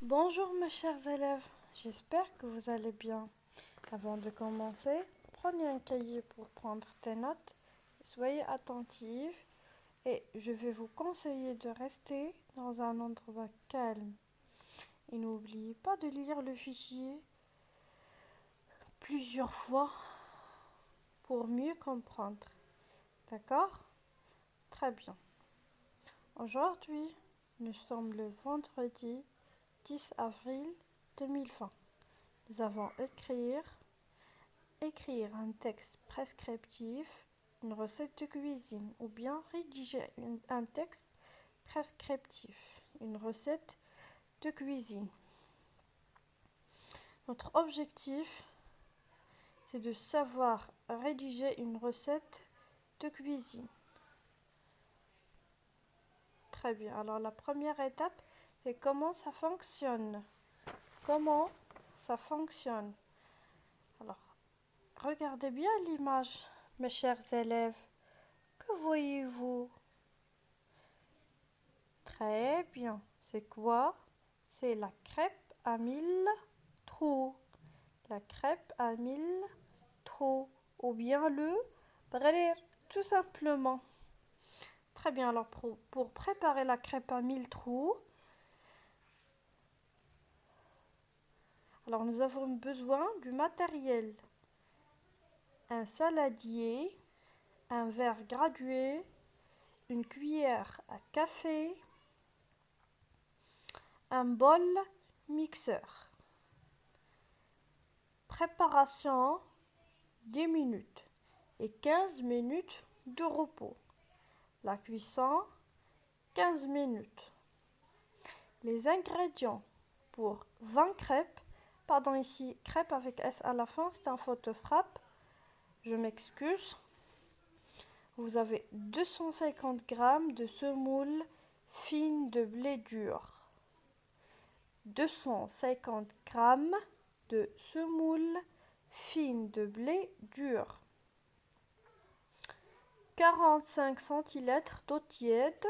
Bonjour mes chers élèves, j'espère que vous allez bien. Avant de commencer, prenez un cahier pour prendre tes notes, soyez attentifs et je vais vous conseiller de rester dans un endroit calme. Et n'oubliez pas de lire le fichier plusieurs fois pour mieux comprendre. D'accord? Très bien. Aujourd'hui, nous sommes le vendredi 10 avril 2020. Nous allons écrire un texte prescriptif, une recette de cuisine, ou bien rédiger un texte prescriptif, une recette de cuisine. Notre objectif, c'est de savoir rédiger une recette de cuisine. Très bien. Alors la première étape, c'est comment ça fonctionne. Comment ça fonctionne. Alors, regardez bien l'image, mes chers élèves. Que voyez-vous? Très bien. C'est quoi? C'est la crêpe à 1000 trous. La crêpe à 1000 trous. Ou bien le brer, tout simplement. Très bien. Alors, pour préparer la crêpe à 1000 trous, alors nous avons besoin du matériel. Un saladier, un verre gradué, une cuillère à café, un bol mixeur. Préparation 10 minutes et 15 minutes de repos. La cuisson 15 minutes. Les ingrédients pour 20 crêpes, pardon ici crêpes avec S à la fin, c'est un faute de frappe, je m'excuse. Vous avez 250 g de semoule fine de blé dur. 250 g de semoule fine de blé dur. 45 centilitres d'eau tiède,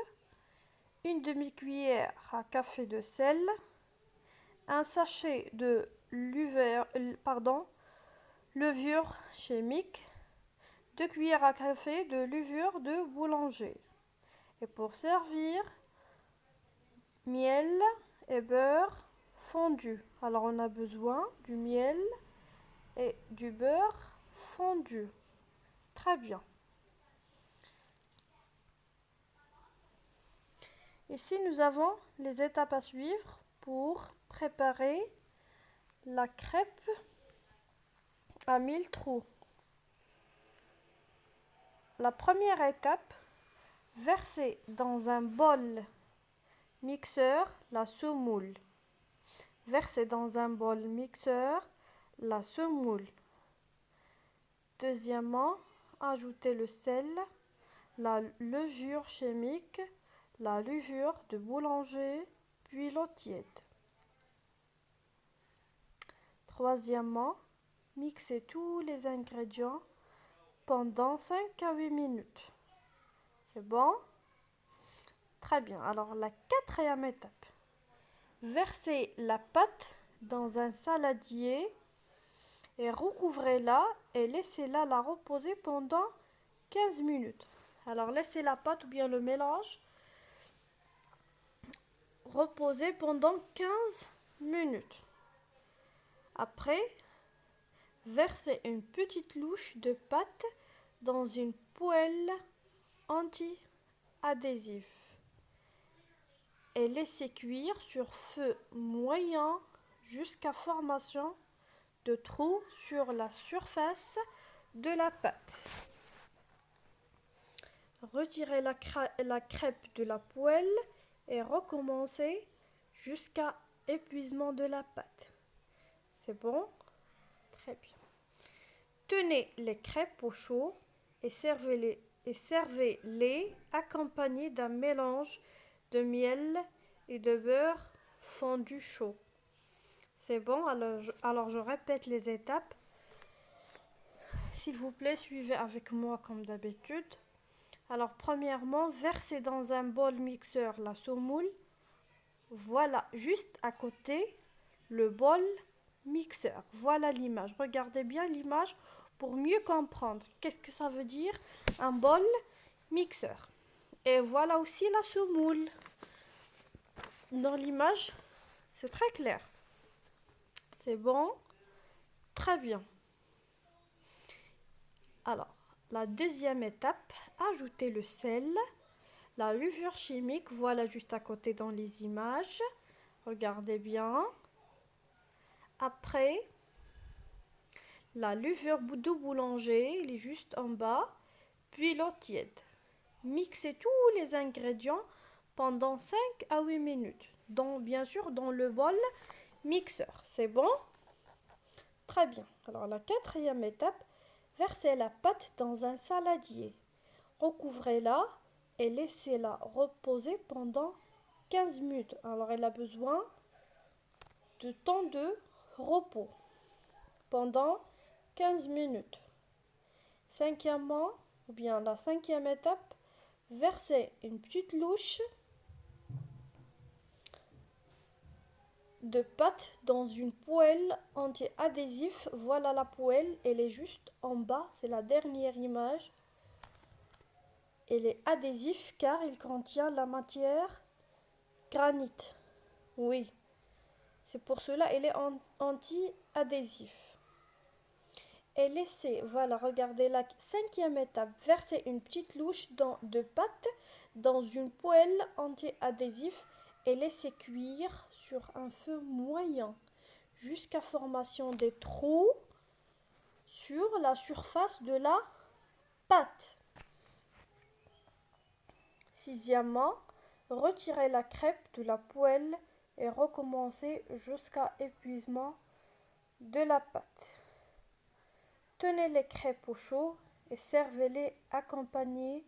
une demi-cuillère à café de sel, un sachet de levure chimique, 2 cuillères à café de levure de boulanger. Et pour servir, miel et beurre fondu. Alors on a besoin du miel et du beurre fondu. Très bien. Ici, nous avons les étapes à suivre pour préparer la crêpe à 1000 trous. La première étape, verser dans un bol mixeur la semoule. Verser dans un bol mixeur la semoule. Deuxièmement, ajouter le sel, la levure chimique, la levure de boulanger, puis l'eau tiède. Troisièmement, mixer tous les ingrédients pendant 5 à 8 minutes. C'est bon? Très bien. Alors la quatrième étape. Versez la pâte dans un saladier et recouvrez-la et laissez-la la reposer pendant 15 minutes. Alors laissez la pâte ou bien le mélange reposer pendant 15 minutes. Après, versez une petite louche de pâte dans une poêle anti-adhésif et laissez cuire sur feu moyen jusqu'à formation de trous sur la surface de la pâte. Retirez la crêpe de la poêle et recommencez jusqu'à épuisement de la pâte. C'est bon? Très bien. Tenez les crêpes au chaud et servez-les accompagnés d'un mélange de miel et de beurre fondu chaud. C'est bon? Alors je répète les étapes. S'il vous plaît, suivez avec moi comme d'habitude. Alors premièrement, versez dans un bol mixeur la semoule. Voilà, juste à côté, le bol mixeur. Voilà l'image. Regardez bien l'image pour mieux comprendre. Qu'est-ce que ça veut dire un bol mixeur? Et voilà aussi la semoule. Dans l'image, c'est très clair. C'est bon? Très bien. Alors, la deuxième étape, ajouter le sel. La levure chimique, voilà juste à côté dans les images. Regardez bien. Après, la levure de boulanger, elle est juste en bas. Puis l'eau tiède. Mixez tous les ingrédients pendant 5 à 8 minutes. Bien sûr, dans le bol mixeur. C'est bon? Très bien. Alors, la quatrième étape, versez la pâte dans un saladier. Recouvrez-la et laissez-la reposer pendant 15 minutes. Alors, elle a besoin de temps de repos pendant 15 minutes. Cinquièmement, ou bien la cinquième étape, versez une petite louche de pâte dans une poêle anti-adhésif. Voilà la poêle, elle est juste en bas, c'est la dernière image. Elle est adhésif car il contient la matière granit. Oui, c'est pour cela elle est anti-adhésif. Et laissez, voilà, regardez la cinquième étape, versez une petite louche de pâte dans une poêle anti-adhésif et laissez cuire sur un feu moyen jusqu'à formation des trous sur la surface de la pâte. Sixièmement, retirez la crêpe de la poêle et recommencez jusqu'à épuisement de la pâte. Tenez les crêpes au chaud et servez-les accompagnées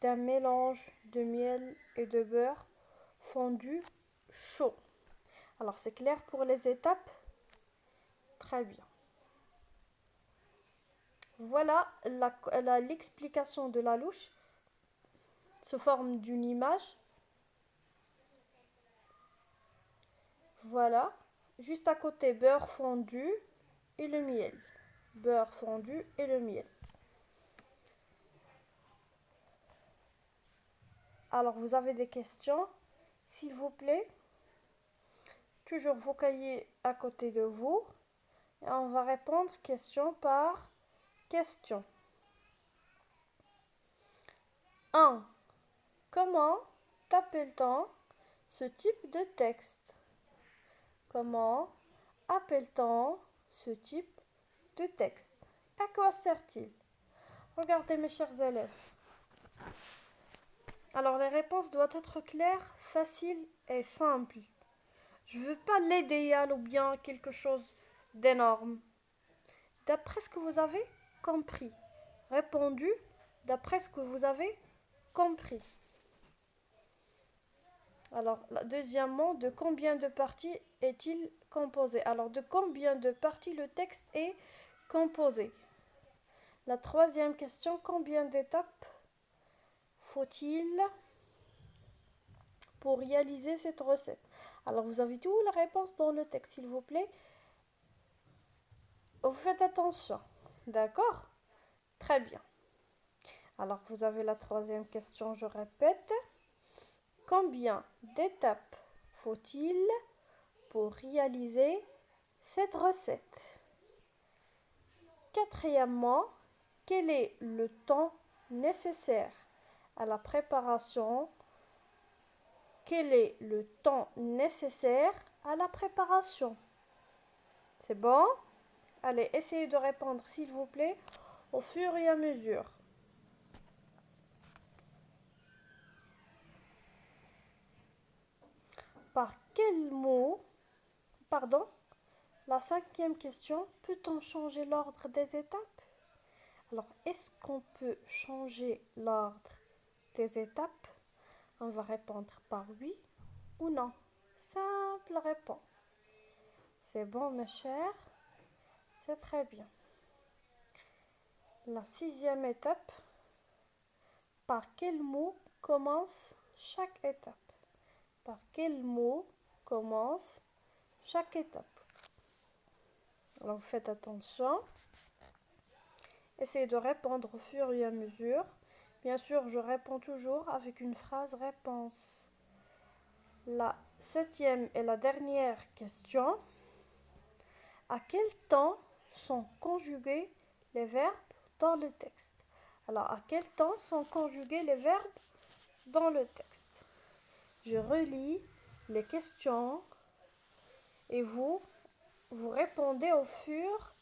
d'un mélange de miel et de beurre fondu chaud. Alors c'est clair pour les étapes? Très bien. Voilà l'explication de la louche sous forme d'une image. Voilà. Juste à côté, beurre fondu et le miel. Beurre fondu et le miel. Alors, vous avez des questions? S'il vous plaît, toujours vos cahiers à côté de vous. Et on va répondre question par question. 1. Comment appelle-t-on ce type de texte? Comment appelle-t-on ce type de texte? À quoi sert-il? Regardez mes chers élèves. Alors les réponses doivent être claires, faciles et simples. Je ne veux pas l'idéal ou bien quelque chose d'énorme. D'après ce que vous avez compris. Répondu d'après ce que vous avez compris. Alors, deuxièmement, de combien de parties est-il composé? Alors, de combien de parties le texte est composé? La troisième question, combien d'étapes faut-il pour réaliser cette recette? Alors, vous avez toutes les réponses dans le texte, s'il vous plaît. Vous faites attention, d'accord? Très bien. Alors, vous avez la troisième question, je répète. Combien d'étapes faut-il pour réaliser cette recette? Quatrièmement, quel est le temps nécessaire à la préparation? Quel est le temps nécessaire à la préparation? C'est bon? Allez, essayez de répondre, s'il vous plaît, au fur et à mesure. Par quel mot, pardon, la cinquième question, peut-on changer l'ordre des étapes? Alors, est-ce qu'on peut changer l'ordre des étapes? On va répondre par oui ou non. Simple réponse. C'est bon, mes chers? C'est très bien. La sixième étape. Par quel mot commence chaque étape? Par quel mot commence chaque étape? Alors faites attention. Essayez de répondre au fur et à mesure. Bien sûr, je réponds toujours avec une phrase réponse. La 7e et la dernière question. À quel temps sont conjugués les verbes dans le texte? Alors, à quel temps sont conjugués les verbes dans le texte? Je relis les questions et vous répondez au fur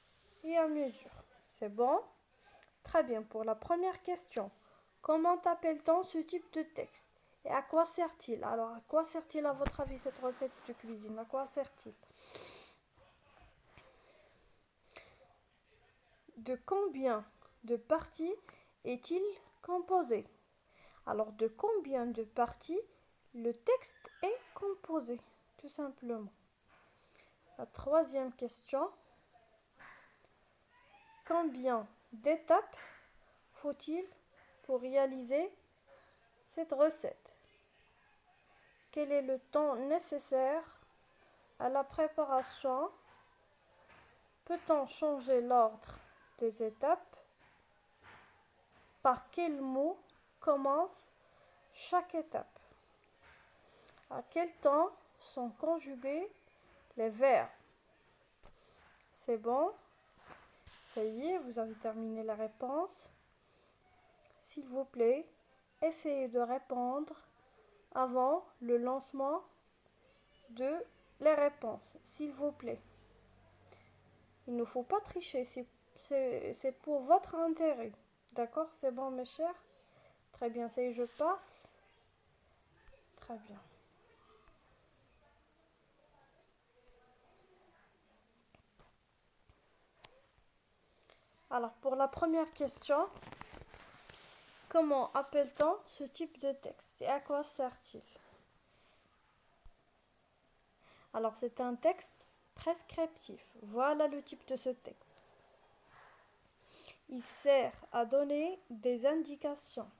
et à mesure. C'est bon? Très bien. Pour la première question, comment appelle-t-on ce type de texte? Et à quoi sert-il? Alors, à quoi sert-il à votre avis cette recette de cuisine? À quoi sert-il? De combien de parties est-il composé? Alors, de combien de parties le texte est composé? Tout simplement. La troisième question. Combien d'étapes faut-il pour réaliser cette recette? Quel est le temps nécessaire à la préparation? Peut-on changer l'ordre des étapes? Par quel mot commence chaque étape? À quel temps sont conjugués les verbes? C'est bon? Ça y est, vous avez terminé la réponse. S'il vous plaît, essayez de répondre avant le lancement de les réponses, s'il vous plaît. Il ne faut pas tricher, c'est pour votre intérêt. D'accord? C'est bon, mes chers? Très bien, ça y est, je passe. Très bien. Alors, pour la première question, comment appelle-t-on ce type de texte et à quoi sert-il? Alors, c'est un texte prescriptif. Voilà le type de ce texte. Il sert à donner des indications.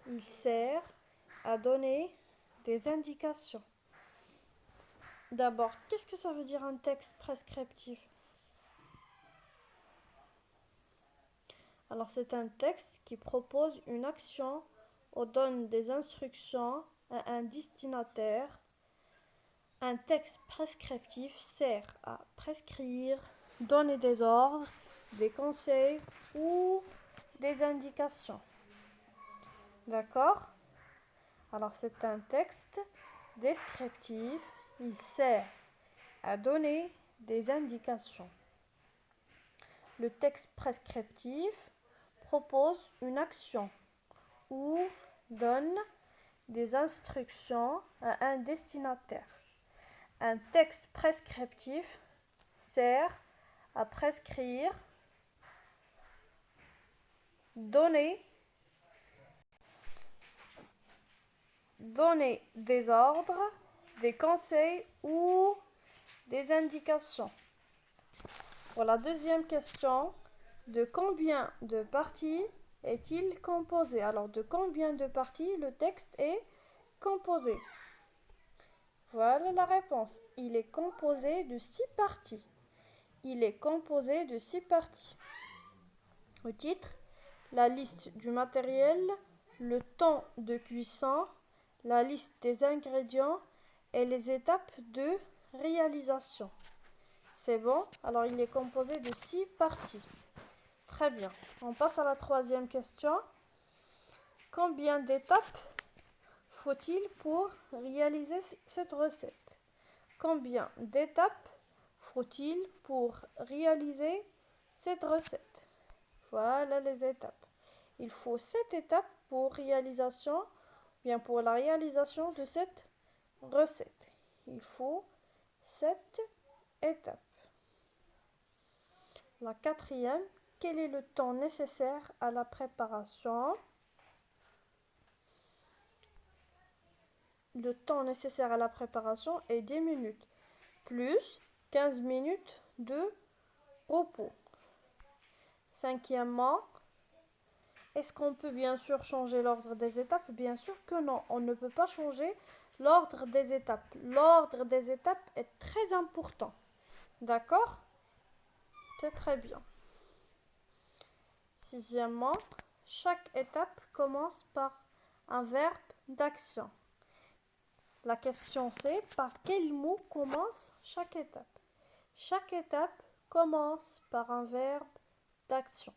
Il sert à donner des indications. D'abord, qu'est-ce que ça veut dire un texte prescriptif? Alors, c'est un texte qui propose une action ou donne des instructions à un destinataire. Un texte prescriptif sert à prescrire, donner des ordres, des conseils ou des indications. D'accord? Alors, c'est un texte descriptif. Il sert à donner des indications. Le texte prescriptif propose une action ou donne des instructions à un destinataire. Un texte prescriptif sert à prescrire, donner des ordres, des conseils ou des indications. Pour la deuxième question, de combien de parties est-il composé? Alors, de combien de parties le texte est composé? Voilà la réponse. Il est composé de 6 parties. Il est composé de 6 parties. Au titre, la liste du matériel, le temps de cuisson, la liste des ingrédients et les étapes de réalisation. C'est bon? Alors, il est composé de 6 parties. Très bien. On passe à la troisième question. Combien d'étapes faut-il pour réaliser cette recette? Combien d'étapes faut-il pour réaliser cette recette? Voilà les étapes. Il faut 7 étapes pour pour la réalisation de cette recette. Il faut 7 étapes. La quatrième, quel est le temps nécessaire à la préparation? Le temps nécessaire à la préparation est 10 minutes, plus 15 minutes de repos. Cinquièmement, est-ce qu'on peut bien sûr changer l'ordre des étapes? Bien sûr que non, on ne peut pas changer L'ordre des étapes. L'ordre des étapes est très important. D'accord? C'est très bien. Sixièmement, chaque étape commence par un verbe d'action. La question c'est par quel mot commence chaque étape? Chaque étape commence par un verbe d'action.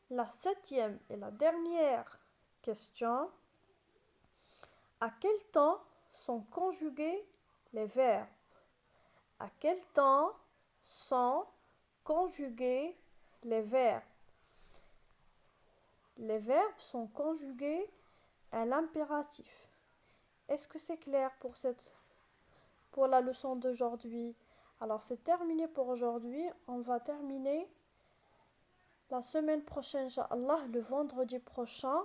La septième et la dernière question. À quel temps sont conjugués les verbes? À quel temps sont conjugués les verbes? Les verbes sont conjugués à l'impératif. Est-ce que c'est clair pour la leçon d'aujourd'hui? Alors c'est terminé pour aujourd'hui. On va terminer la semaine prochaine, Inch'Allah, le vendredi prochain,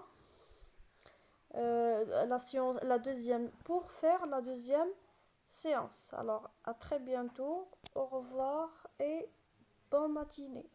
pour faire la deuxième séance. Alors à très bientôt. Au revoir et bonne matinée.